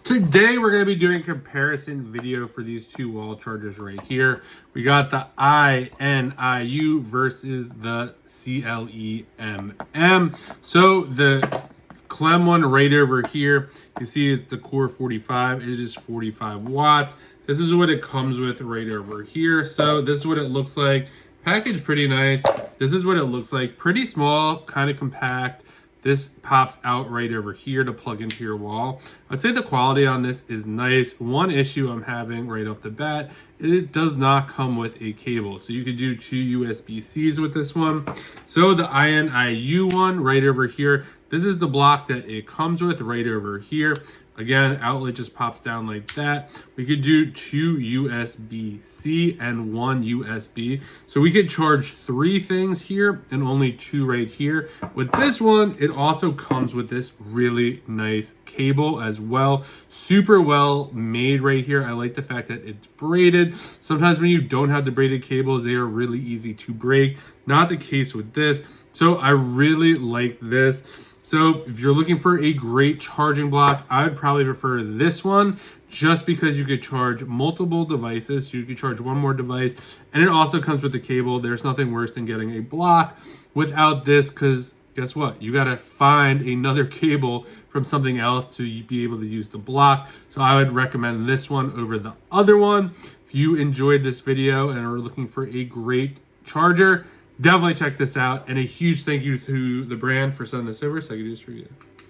Today we're going to be doing a comparison video for these two wall chargers right here. We got the INIU versus the Clemm. So the Clemm one right over here, you see it's the Core 45. It is 45 watts. This is what it comes with right over here. So this is what it looks like. Packaged pretty nice. This is what it looks like. Pretty small, kind of compact. This pops out right over here to plug into your wall. I'd say the quality on this is nice. One issue I'm having right off the bat, it does not come with a cable. So you could do two USB-Cs with this one. So the INIU one right over here, this is the block that it comes with right over here. Again, outlet just pops down like that. We could do two USB-C and one USB. So we could charge 3 things here and only 2 right here. With this one, it also comes with this really nice cable as well. Super well made right here. I like the fact that it's braided. Sometimes when you don't have the braided cables, they are really easy to break. Not the case with this. So I really like this. So if you're looking for a great charging block, I would probably prefer this one just because you could charge multiple devices. So you could charge one more device, and it also comes with the cable. There's nothing worse than getting a block without this, because guess what? You got to find another cable from something else to be able to use the block. So I would recommend this one over the other one. If you enjoyed this video and are looking for a great charger, definitely check this out, and a huge thank you to the brand for sending this over so I could do this review.